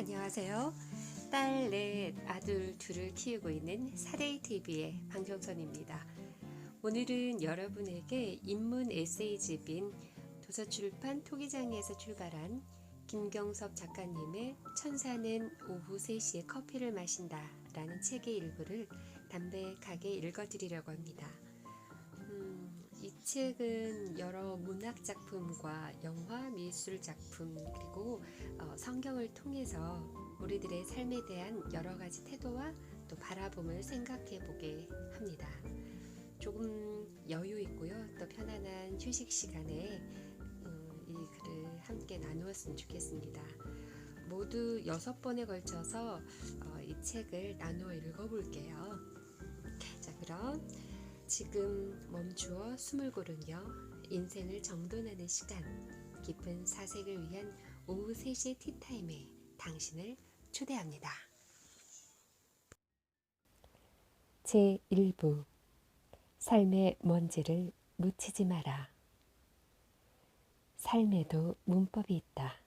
안녕하세요. 딸 넷, 아들 둘을 키우고 있는 사레이TV의 방정선입니다. 오늘은 여러분에게 인문 에세이집인 도서출판 토기장에서 출발한 김경섭 작가님의 천사는 오후 3시에 커피를 마신다 라는 책의 일부를 담백하게 읽어드리려고 합니다. 이 책은 여러 문학 작품과 영화, 미술 작품 그리고 성경을 통해서 우리들의 삶에 대한 여러 가지 태도와 또 바라봄을 생각해 보게 합니다. 조금 여유 있고요, 또 편안한 휴식 시간에 이 글을 함께 나누었으면 좋겠습니다. 모두 6번에 걸쳐서 이 책을 나누어 읽어볼게요. 자, 그럼 지금 멈추어 숨을 고르며 인생을 정돈하는 시간, 깊은 사색을 위한 오후 3시의 티타임에 당신을 초대합니다. 제1부 삶의 먼지를 묻히지 마라. 삶에도 문법이 있다.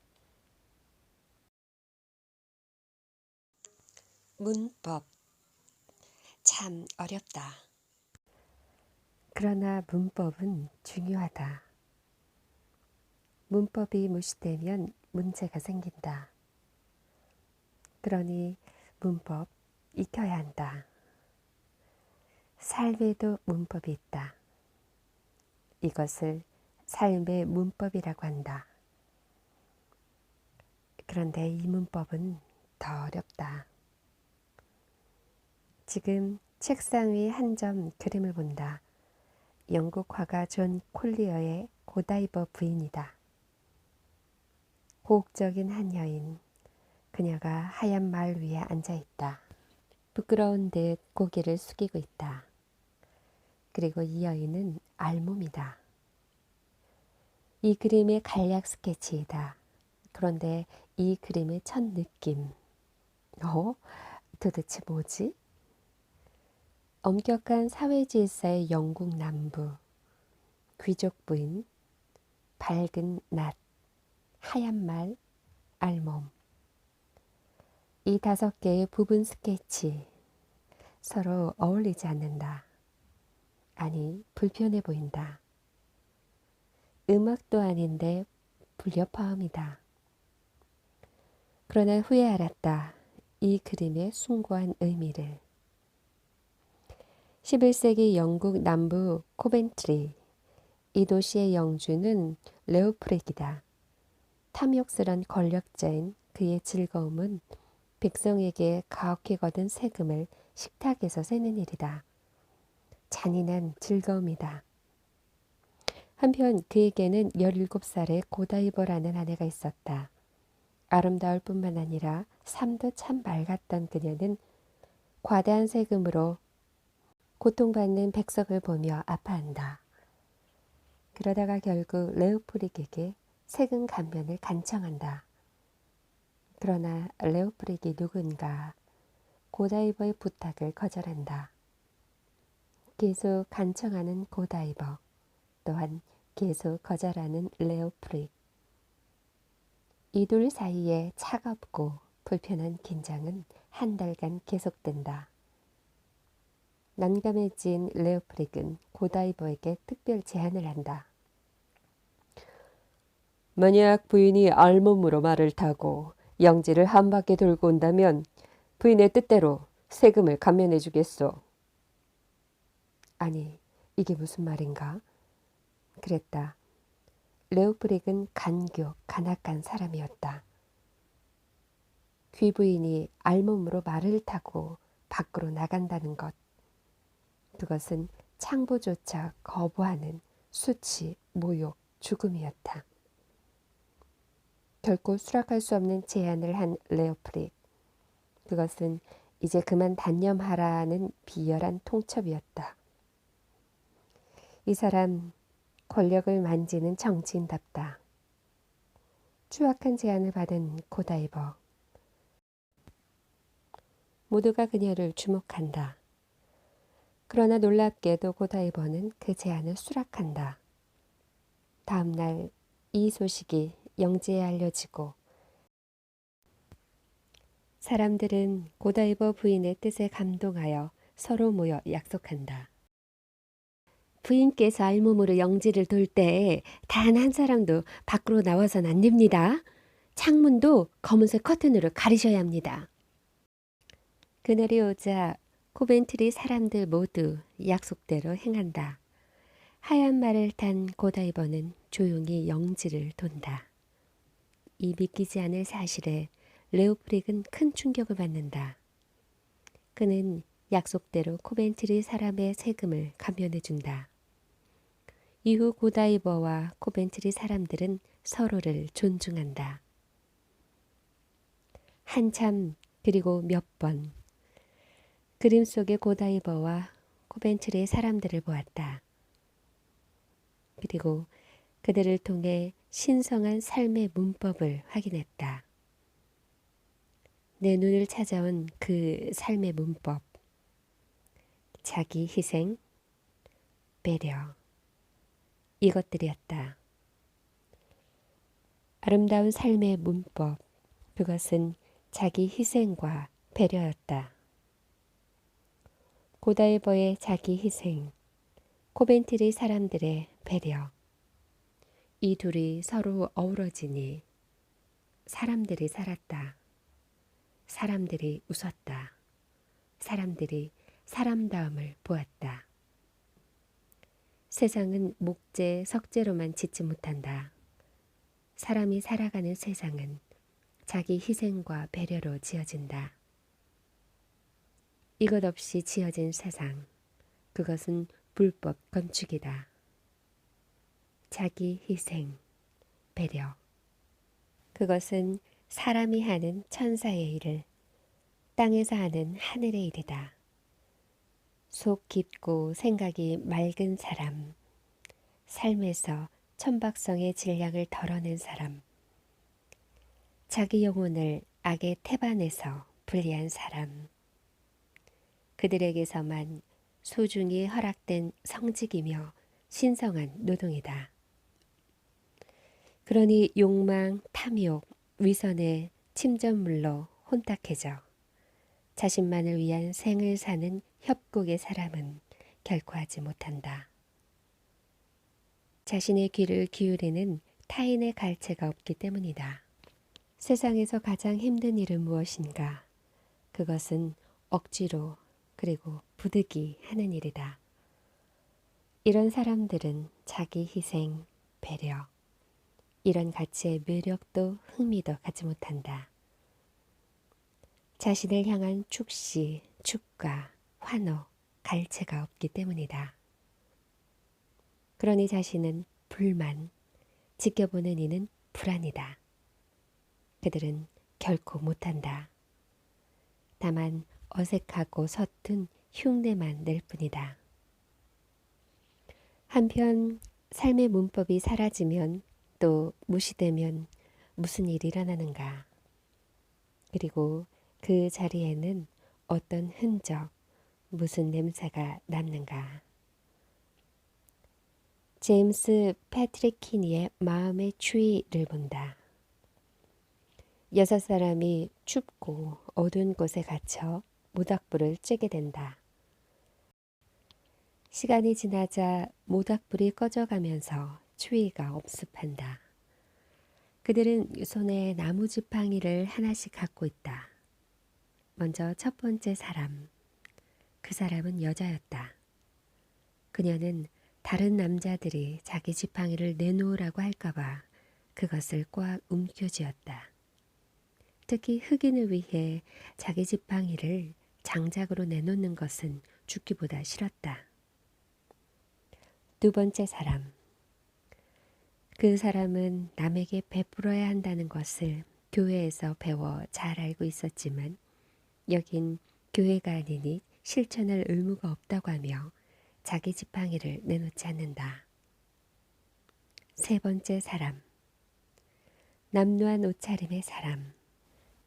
문법 참 어렵다. 그러나 문법은 중요하다. 문법이 무시되면 문제가 생긴다. 그러니 문법 익혀야 한다. 삶에도 문법이 있다. 이것을 삶의 문법이라고 한다. 그런데 이 문법은 더 어렵다. 지금 책상 위 한 점 그림을 본다. 영국 화가 존 콜리어의 고다이버 부인이다. 고혹적인 한 여인, 그녀가 하얀 말 위에 앉아있다. 부끄러운 듯 고개를 숙이고 있다. 그리고 이 여인은 알몸이다. 이 그림의 간략 스케치이다. 그런데 이 그림의 첫 느낌, 도대체 뭐지? 엄격한 사회질서의 영국 남부, 귀족 부인, 밝은 낮, 하얀 말, 알몸. 이 5개의 부분 스케치, 서로 어울리지 않는다. 아니, 불편해 보인다. 음악도 아닌데 불협화음이다. 그러나 후에 알았다. 이 그림의 숭고한 의미를. 11세기 영국 남부 코벤트리, 이 도시의 영주는 레오프렉이다. 탐욕스런 권력자인 그의 즐거움은 백성에게 가혹히 거둔 세금을 식탁에서 세는 일이다. 잔인한 즐거움이다. 한편 그에게는 17살의 고다이버라는 아내가 있었다. 아름다울 뿐만 아니라 삶도 참 맑았던 그녀는 과다한 세금으로 고통받는 백성을 보며 아파한다. 그러다가 결국 레오프릭에게 세금 감면을 간청한다. 그러나 레오프릭이 누군가 고다이버의 부탁을 거절한다. 계속 간청하는 고다이버, 또한 계속 거절하는 레오프릭. 이 둘 사이에 차갑고 불편한 긴장은 한 달간 계속된다. 난감해진 레오프릭은 고다이버에게 특별 제안을 한다. 만약 부인이 알몸으로 말을 타고 영지를 한 바퀴 돌고 온다면 부인의 뜻대로 세금을 감면해 주겠소. 아니, 이게 무슨 말인가? 그랬다. 레오프릭은 간악한 사람이었다. 귀부인이 알몸으로 말을 타고 밖으로 나간다는 것. 그것은 창부조차 거부하는 수치, 모욕, 죽음이었다. 결코 수락할 수 없는 제안을 한 레오프릭. 그것은 이제 그만 단념하라는 비열한 통첩이었다. 이 사람 권력을 만지는 정치인답다. 추악한 제안을 받은 고다이버. 모두가 그녀를 주목한다. 그러나 놀랍게도 고다이버는 그 제안을 수락한다. 다음 날 이 소식이 영지에 알려지고 사람들은 고다이버 부인의 뜻에 감동하여 서로 모여 약속한다. 부인께서 알몸으로 영지를 돌 때 단 한 사람도 밖으로 나와선 안 됩니다. 창문도 검은색 커튼으로 가리셔야 합니다. 그날이 오자 코벤트리 사람들 모두 약속대로 행한다. 하얀 말을 탄 고다이버는 조용히 영지를 돈다. 이 믿기지 않을 사실에 레오프릭은 큰 충격을 받는다. 그는 약속대로 코벤트리 사람의 세금을 감면해준다. 이후 고다이버와 코벤트리 사람들은 서로를 존중한다. 한참 그리고 몇 번 그림 속의 고다이버와 코벤트리의 사람들을 보았다. 그리고 그들을 통해 신성한 삶의 문법을 확인했다. 내 눈을 찾아온 그 삶의 문법. 자기 희생, 배려. 이것들이었다. 아름다운 삶의 문법. 그것은 자기 희생과 배려였다. 고다이버의 자기 희생, 코벤트리 사람들의 배려. 이 둘이 서로 어우러지니 사람들이 살았다. 사람들이 웃었다. 사람들이 사람다움을 보았다. 세상은 목재, 석재로만 짓지 못한다. 사람이 살아가는 세상은 자기 희생과 배려로 지어진다. 이것 없이 지어진 세상, 그것은 불법 건축이다. 자기 희생, 배려. 그것은 사람이 하는 천사의 일을, 땅에서 하는 하늘의 일이다. 속 깊고 생각이 맑은 사람, 삶에서 천박성의 질량을 덜어낸 사람, 자기 영혼을 악의 태반에서 분리한 사람, 그들에게서만 소중히 허락된 성직이며 신성한 노동이다. 그러니 욕망, 탐욕, 위선의 침전물로 혼탁해져 자신만을 위한 생을 사는 협곡의 사람은 결코 하지 못한다. 자신의 귀를 기울이는 타인의 갈채가 없기 때문이다. 세상에서 가장 힘든 일은 무엇인가? 그것은 억지로 그리고 부득이 하는 일이다. 이런 사람들은 자기 희생, 배려, 이런 가치의 매력도 흥미도 갖지 못한다. 자신을 향한 축시, 축가, 환호, 갈채가 없기 때문이다. 그러니 자신은 불만, 지켜보는 이는 불안이다. 그들은 결코 못한다. 다만 어색하고 서툰 흉내만 낼 뿐이다. 한편 삶의 문법이 사라지면 또 무시되면 무슨 일이 일어나는가? 그리고 그 자리에는 어떤 흔적, 무슨 냄새가 남는가? 제임스 패트릭 키니의 마음의 추위를 본다. 6사람이 춥고 어두운 곳에 갇혀 모닥불을 쬐게 된다. 시간이 지나자 모닥불이 꺼져가면서 추위가 엄습한다. 그들은 손에 나무 지팡이를 하나씩 갖고 있다. 먼저 첫 번째 사람. 그 사람은 여자였다. 그녀는 다른 남자들이 자기 지팡이를 내놓으라고 할까봐 그것을 꽉 움켜쥐었다. 특히 흑인을 위해 자기 지팡이를 장작으로 내놓는 것은 죽기보다 싫었다. 두 번째 사람. 그 사람은 남에게 베풀어야 한다는 것을 교회에서 배워 잘 알고 있었지만 여긴 교회가 아니니 실천할 의무가 없다고 하며 자기 지팡이를 내놓지 않는다. 세 번째 사람. 남루한 옷차림의 사람.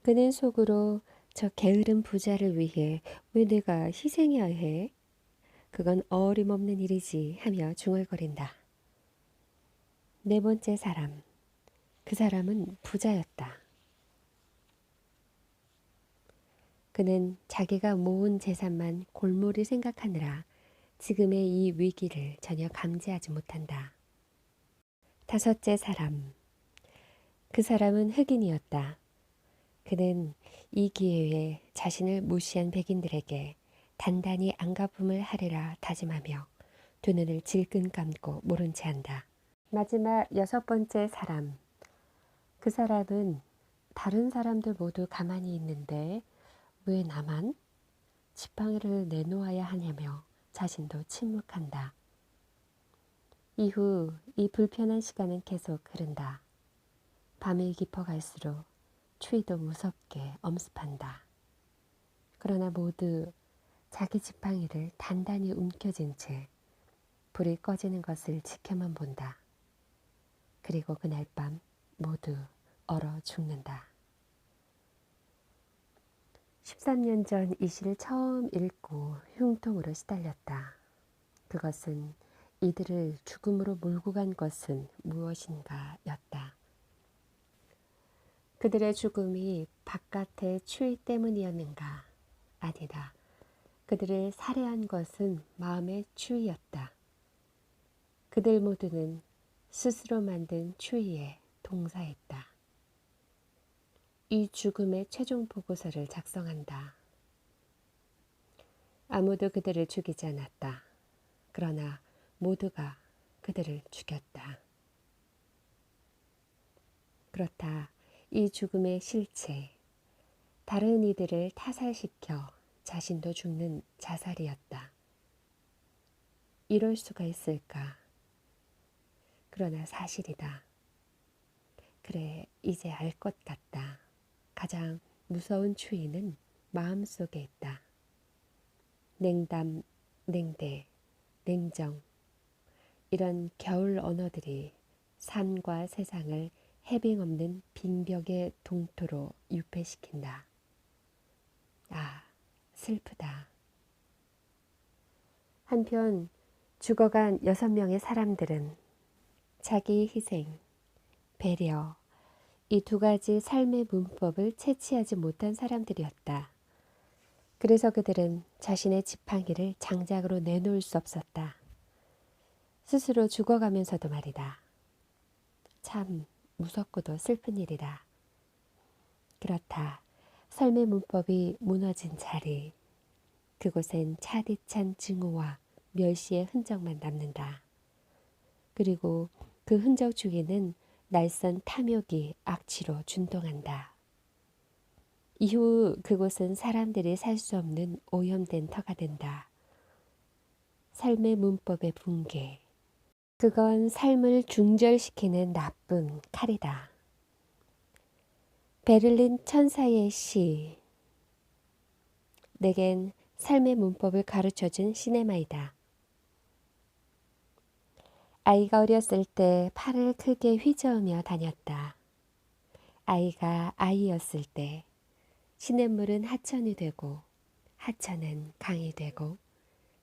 그는 속으로 저 게으른 부자를 위해 왜 내가 희생해야 해? 그건 어림없는 일이지 하며 중얼거린다. 네 번째 사람. 그 사람은 부자였다. 그는 자기가 모은 재산만 골몰이 생각하느라 지금의 이 위기를 전혀 감지하지 못한다. 다섯째 사람. 그 사람은 흑인이었다. 그는 이 기회에 자신을 무시한 백인들에게 단단히 안갚음을 하리라 다짐하며 두 눈을 질끈 감고 모른 채 한다. 마지막 여섯 번째 사람. 그 사람은 다른 사람들 모두 가만히 있는데 왜 나만 지팡이를 내놓아야 하냐며 자신도 침묵한다. 이후 이 불편한 시간은 계속 흐른다. 밤이 깊어갈수록 추위도 무섭게 엄습한다. 그러나 모두 자기 지팡이를 단단히 움켜쥔 채 불이 꺼지는 것을 지켜만 본다. 그리고 그날 밤 모두 얼어 죽는다. 13년 전 이 시를 처음 읽고 흉통으로 시달렸다. 그것은 이들을 죽음으로 몰고 간 것은 무엇인가 였다. 그들의 죽음이 바깥의 추위 때문이었는가? 아니다. 그들을 살해한 것은 마음의 추위였다. 그들 모두는 스스로 만든 추위에 동사했다. 이 죽음의 최종 보고서를 작성한다. 아무도 그들을 죽이지 않았다. 그러나 모두가 그들을 죽였다. 그렇다. 이 죽음의 실체, 다른 이들을 타살시켜 자신도 죽는 자살이었다. 이럴 수가 있을까? 그러나 사실이다. 그래, 이제 알 것 같다. 가장 무서운 추위는 마음속에 있다. 냉담, 냉대, 냉정, 이런 겨울 언어들이 삶과 세상을 해빙 없는 빙벽의 동토로 유폐시킨다. 아, 슬프다. 한편 죽어간 6명의 사람들은 자기 희생, 배려, 이 두 가지 삶의 문법을 채취하지 못한 사람들이었다. 그래서 그들은 자신의 지팡이를 장작으로 내놓을 수 없었다. 스스로 죽어가면서도 말이다. 참 무섭고도 슬픈 일이다. 그렇다. 삶의 문법이 무너진 자리, 그곳엔 차디찬 증오와 멸시의 흔적만 남는다. 그리고 그 흔적 주위는 날선 탐욕이 악취로 준동한다. 이후 그곳은 사람들이 살 수 없는 오염된 터가 된다. 삶의 문법의 붕괴. 그건 삶을 중절시키는 나쁜 칼이다. 베를린 천사의 시. 내겐 삶의 문법을 가르쳐준 시네마이다. 아이가 어렸을 때 팔을 크게 휘저으며 다녔다. 아이가 아이였을 때 시냇물은 하천이 되고 하천은 강이 되고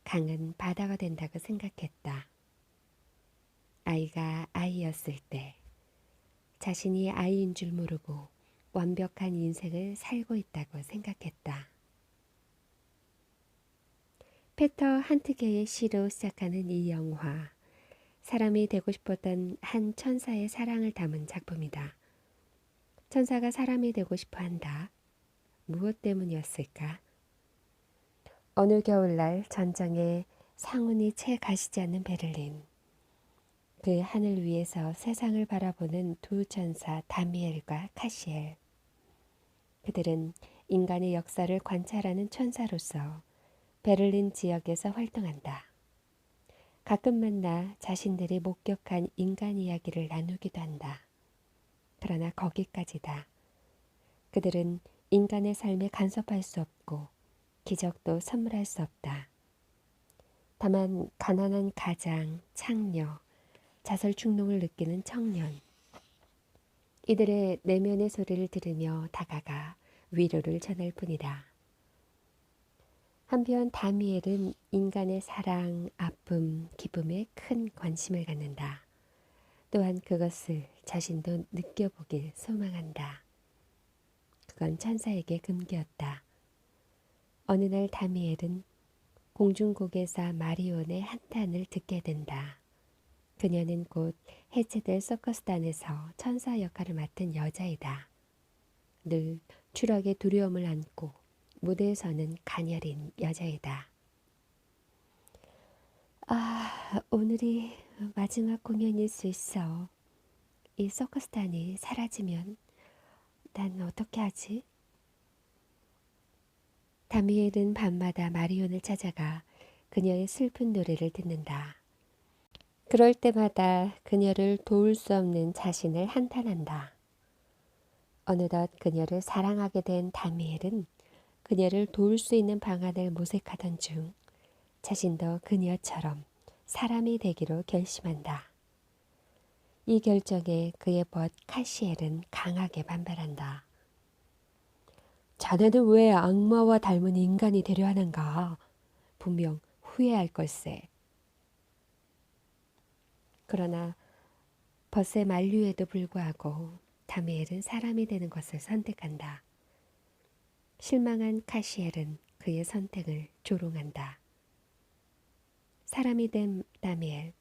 강은 바다가 된다고 생각했다. 아이가 아이였을 때 자신이 아이인 줄 모르고 완벽한 인생을 살고 있다고 생각했다. 페터 한트게의 시로 시작하는 이 영화, 사람이 되고 싶었던 한 천사의 사랑을 담은 작품이다. 천사가 사람이 되고 싶어 한다. 무엇 때문이었을까? 어느 겨울날 전정에 상온이 채 가시지 않는 베를린. 그 하늘 위에서 세상을 바라보는 두 천사 다미엘과 카시엘. 그들은 인간의 역사를 관찰하는 천사로서 베를린 지역에서 활동한다. 가끔 만나 자신들이 목격한 인간 이야기를 나누기도 한다. 그러나 거기까지다. 그들은 인간의 삶에 간섭할 수 없고 기적도 선물할 수 없다. 다만 가난한 가장, 창녀, 자살충동을 느끼는 청년, 이들의 내면의 소리를 들으며 다가가 위로를 전할 뿐이다. 한편 다미엘은 인간의 사랑, 아픔, 기쁨에 큰 관심을 갖는다. 또한 그것을 자신도 느껴보길 소망한다. 그건 천사에게 금기였다. 어느 날 다미엘은 공중고개사 마리온의 한탄을 듣게 된다. 그녀는 곧 해체될 서커스단에서 천사 역할을 맡은 여자이다. 늘 추락의 두려움을 안고 무대에서는 가녀린 여자이다. 오늘이 마지막 공연일 수 있어. 이 서커스단이 사라지면 난 어떻게 하지? 다미엘은 밤마다 마리온을 찾아가 그녀의 슬픈 노래를 듣는다. 그럴 때마다 그녀를 도울 수 없는 자신을 한탄한다. 어느덧 그녀를 사랑하게 된 다미엘은 그녀를 도울 수 있는 방안을 모색하던 중 자신도 그녀처럼 사람이 되기로 결심한다. 이 결정에 그의 벗 카시엘은 강하게 반발한다. 자네는 왜 악마와 닮은 인간이 되려 하는가? 분명 후회할 걸세. 그러나 벗의 만류에도 불구하고 다미엘은 사람이 되는 것을 선택한다. 실망한 카시엘은 그의 선택을 조롱한다. 사람이 된 다미엘,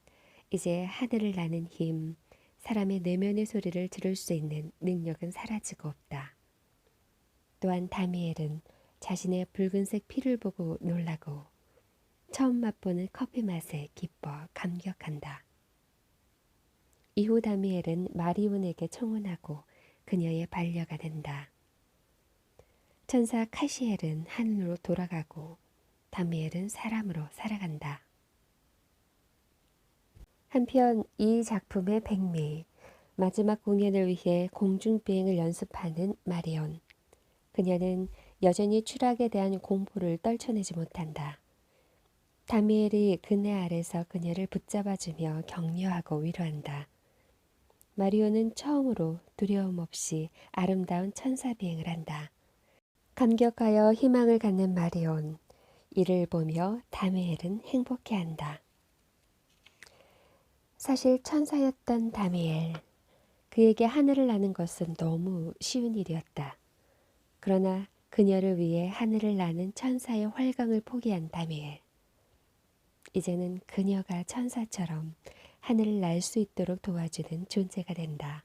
이제 하늘을 나는 힘, 사람의 내면의 소리를 들을 수 있는 능력은 사라지고 없다. 또한 다미엘은 자신의 붉은색 피를 보고 놀라고 처음 맛보는 커피 맛에 기뻐 감격한다. 이후 다미엘은 마리온에게 청혼하고 그녀의 반려가 된다. 천사 카시엘은 하늘로 돌아가고 다미엘은 사람으로 살아간다. 한편 이 작품의 백미, 마지막 공연을 위해 공중비행을 연습하는 마리온. 그녀는 여전히 추락에 대한 공포를 떨쳐내지 못한다. 다미엘이 그네 아래서 그녀를 붙잡아주며 격려하고 위로한다. 마리오는 처음으로 두려움 없이 아름다운 천사 비행을 한다. 감격하여 희망을 갖는 마리온, 이를 보며 다미엘은 행복해한다. 사실 천사였던 다미엘, 그에게 하늘을 나는 것은 너무 쉬운 일이었다. 그러나 그녀를 위해 하늘을 나는 천사의 활강을 포기한 다미엘. 이제는 그녀가 천사처럼 하늘을 날 수 있도록 도와주는 존재가 된다.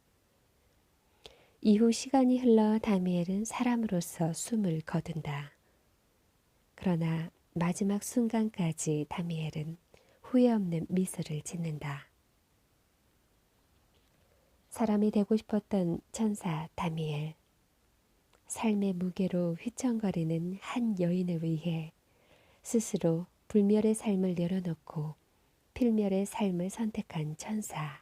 이후 시간이 흘러 다미엘은 사람으로서 숨을 거둔다. 그러나 마지막 순간까지 다미엘은 후회 없는 미소를 짓는다. 사람이 되고 싶었던 천사 다미엘. 삶의 무게로 휘청거리는 한 여인을 위해 스스로 불멸의 삶을 내려놓고 필멸의 삶을 선택한 천사.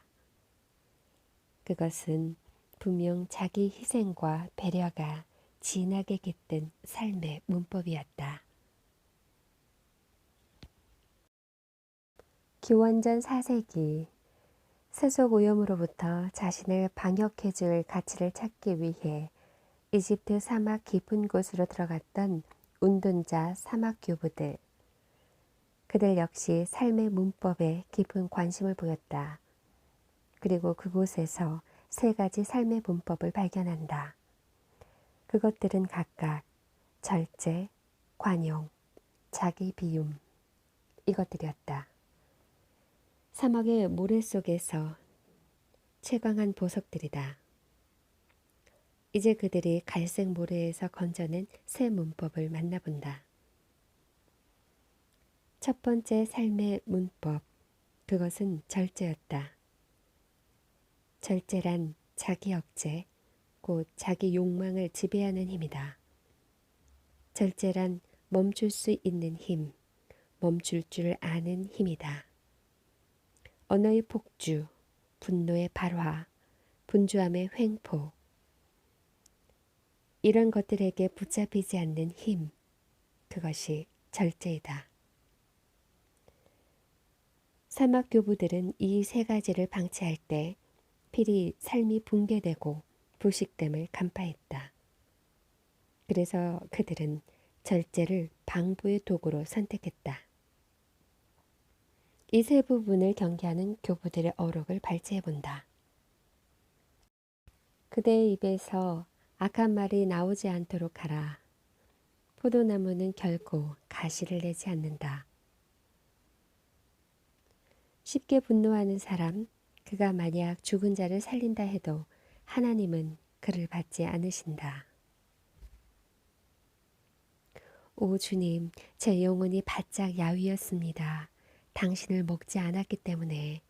그것은 분명 자기 희생과 배려가 진하게 깃든 삶의 문법이었다. 기원전 4세기 세속 오염으로부터 자신을 방역해줄 가치를 찾기 위해 이집트 사막 깊은 곳으로 들어갔던 운동자 사막 교부들. 그들 역시 삶의 문법에 깊은 관심을 보였다. 그리고 그곳에서 세 가지 삶의 문법을 발견한다. 그것들은 각각 절제, 관용, 자기 비움, 이것들이었다. 사막의 모래 속에서 채광한 보석들이다. 이제 그들이 갈색 모래에서 건져낸 새 문법을 만나본다. 첫 번째 삶의 문법, 그것은 절제였다. 절제란 자기 억제, 곧 자기 욕망을 지배하는 힘이다. 절제란 멈출 수 있는 힘, 멈출 줄 아는 힘이다. 언어의 폭주, 분노의 발화, 분주함의 횡포, 이런 것들에게 붙잡히지 않는 힘, 그것이 절제이다. 사막 교부들은 이 세 가지를 방치할 때 필히 삶이 붕괴되고 불식됨을 간파했다. 그래서 그들은 절제를 방부의 도구로 선택했다. 이 세 부분을 경계하는 교부들의 어록을 발제해본다. 그대의 입에서 악한 말이 나오지 않도록 하라. 포도나무는 결코 가시를 내지 않는다. 쉽게 분노하는 사람, 그가 만약 죽은 자를 살린다 해도 하나님은 그를 받지 않으신다. 오 주님, 제 영혼이 바짝 야위었습니다. 당신을 먹지 않았기 때문에.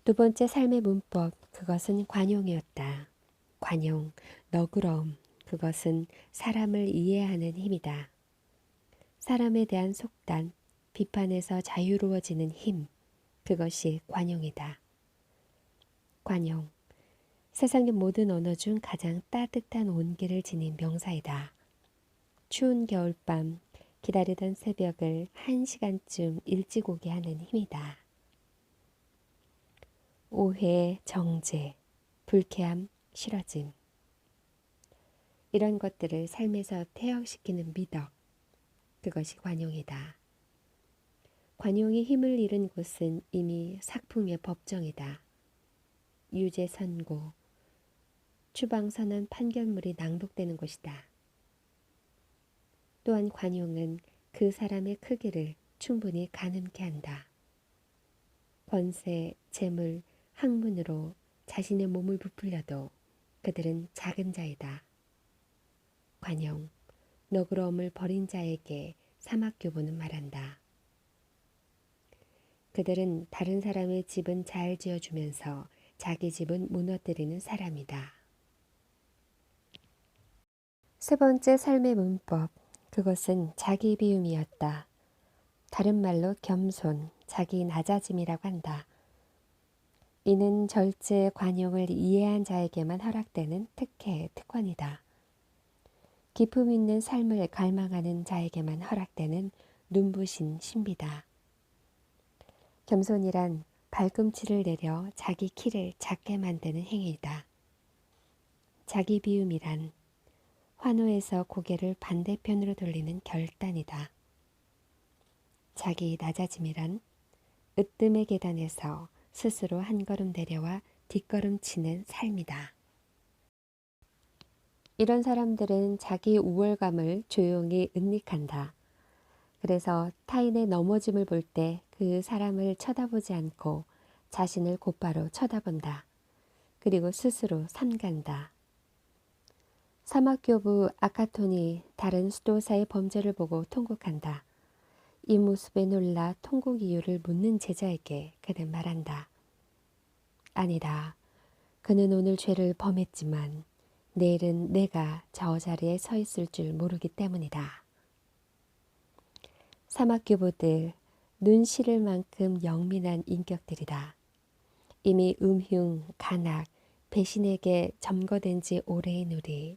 두 번째 삶의 문법, 그것은 관용이었다. 관용, 너그러움, 그것은 사람을 이해하는 힘이다. 사람에 대한 속단, 비판에서 자유로워지는 힘, 그것이 관용이다. 관용, 세상의 모든 언어 중 가장 따뜻한 온기를 지닌 명사이다. 추운 겨울밤, 기다리던 새벽을 1시간쯤 일찍 오게 하는 힘이다. 오해, 정죄, 불쾌함, 싫어짐. 이런 것들을 삶에서 퇴역시키는 미덕, 그것이 관용이다. 관용이 힘을 잃은 곳은 이미 sak풍의 법정이다. 유죄 선고, 추방 선언 판결물이 낭독되는 곳이다. 또한 관용은 그 사람의 크기를 충분히 가늠케 한다. 권세, 재물, 학문으로 자신의 몸을 부풀려도 그들은 작은 자이다. 관용, 너그러움을 버린 자에게 사막교보는 말한다. 그들은 다른 사람의 집은 잘 지어주면서 자기 집은 무너뜨리는 사람이다. 세 번째 삶의 문법, 그것은 자기 비움이었다. 다른 말로 겸손, 자기 낮아짐이라고 한다. 이는 절제 관용을 이해한 자에게만 허락되는 특권이다. 기품 있는 삶을 갈망하는 자에게만 허락되는 눈부신 신비다. 겸손이란 발꿈치를 내려 자기 키를 작게 만드는 행위이다. 자기 비움이란 환호에서 고개를 반대편으로 돌리는 결단이다. 자기 낮아짐이란 으뜸의 계단에서 스스로 한 걸음 내려와 뒷걸음치는 삶이다. 이런 사람들은 자기 우월감을 조용히 은닉한다. 그래서 타인의 넘어짐을 볼 때 그 사람을 쳐다보지 않고 자신을 곧바로 쳐다본다. 그리고 스스로 삼간다. 사막교부 아카톤이 다른 수도사의 범죄를 보고 통곡한다. 이 모습에 놀라 통곡 이유를 묻는 제자에게 그는 말한다. 아니다. 그는 오늘 죄를 범했지만 내일은 내가 저 자리에 서 있을 줄 모르기 때문이다. 사막교부들, 눈 시릴 만큼 영민한 인격들이다. 이미 음흉, 간악, 배신에게 점거된 지 오래인 우리,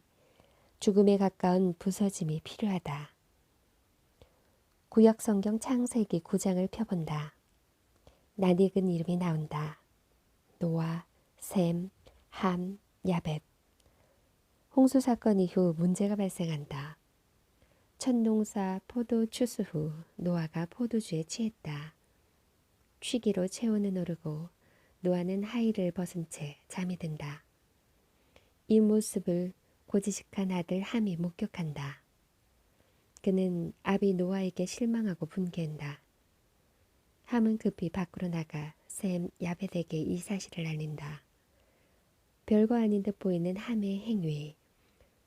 죽음에 가까운 부서짐이 필요하다. 구약성경 창세기 9장을 펴본다. 낯익은 이름이 나온다. 노아, 셈, 함, 야벳. 홍수 사건 이후 문제가 발생한다. 천농사 포도 추수 후 노아가 포도주에 취했다. 취기로 체온은 오르고 노아는 하의를 벗은 채 잠이 든다. 이 모습을 고지식한 아들 함이 목격한다. 그는 아비 노아에게 실망하고 분개한다. 함은 급히 밖으로 나가 셈 야벳에게 이 사실을 알린다. 별거 아닌 듯 보이는 함의 행위.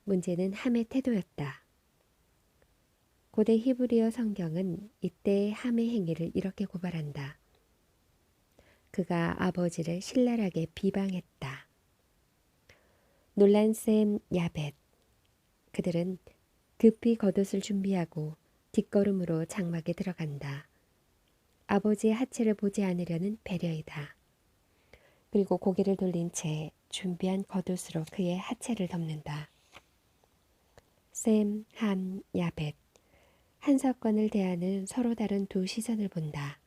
문제는 함의 태도였다. 고대 히브리어 성경은 이때의 함의 행위를 이렇게 고발한다. 그가 아버지를 신랄하게 비방했다. 놀란 셈 야벳. 그들은 급히 겉옷을 준비하고 뒷걸음으로 장막에 들어간다. 아버지의 하체를 보지 않으려는 배려이다. 그리고 고개를 돌린 채 준비한 겉옷으로 그의 하체를 덮는다. 셈, 함, 야벳. 한 사건을 대하는 서로 다른 두 시선을 본다.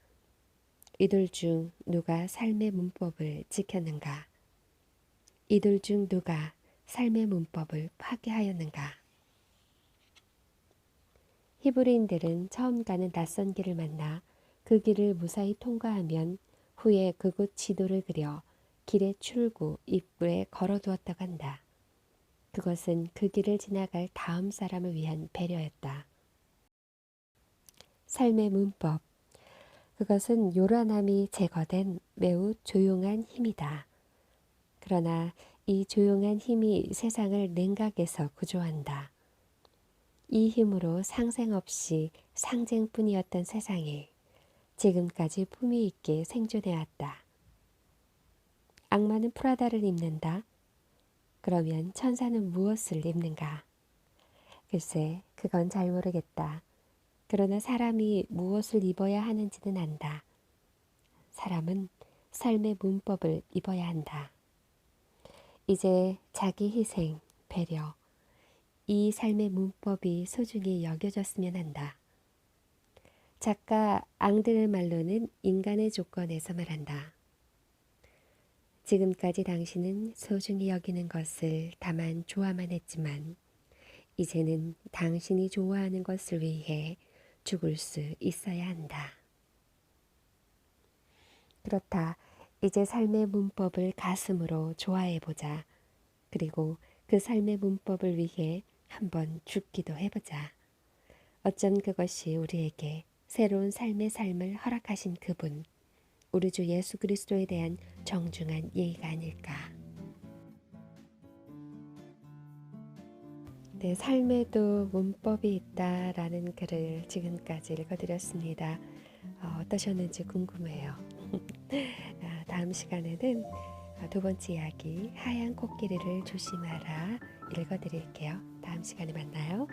이들 중 누가 삶의 문법을 지켰는가? 이들 중 누가 삶의 문법을 파괴하였는가? 히브리인들은 처음 가는 낯선 길을 만나 그 길을 무사히 통과하면 후에 그곳 지도를 그려 길의 출구, 입구에 걸어두었다고 한다. 그것은 그 길을 지나갈 다음 사람을 위한 배려였다. 삶의 문법. 그것은 요란함이 제거된 매우 조용한 힘이다. 그러나 이 조용한 힘이 세상을 냉각에서 구조한다. 이 힘으로 상생 없이 상징뿐이었던 세상이 지금까지 품위 있게 생존해왔다. 악마는 프라다를 입는다. 그러면 천사는 무엇을 입는가? 글쎄, 그건 잘 모르겠다. 그러나 사람이 무엇을 입어야 하는지는 안다. 사람은 삶의 문법을 입어야 한다. 이제 자기 희생, 배려, 이 삶의 문법이 소중히 여겨졌으면 한다. 작가 앙드르 말로는 인간의 조건에서 말한다. 지금까지 당신은 소중히 여기는 것을 다만 좋아만 했지만 이제는 당신이 좋아하는 것을 위해 죽을 수 있어야 한다. 그렇다. 이제 삶의 문법을 가슴으로 좋아해보자. 그리고 그 삶의 문법을 위해 한번 죽기도 해보자. 어쩜 그것이 우리에게 새로운 삶의 삶을 허락하신 그분, 우리 주 예수 그리스도에 대한 정중한 예의가 아닐까. 네, 삶에도 문법이 있다라는 글을 지금까지 읽어드렸습니다. 어떠셨는지 궁금해요. 다음 시간에는 두 번째 이야기 하얀 코끼리를 조심하라 읽어드릴게요. 다음 시간에 만나요.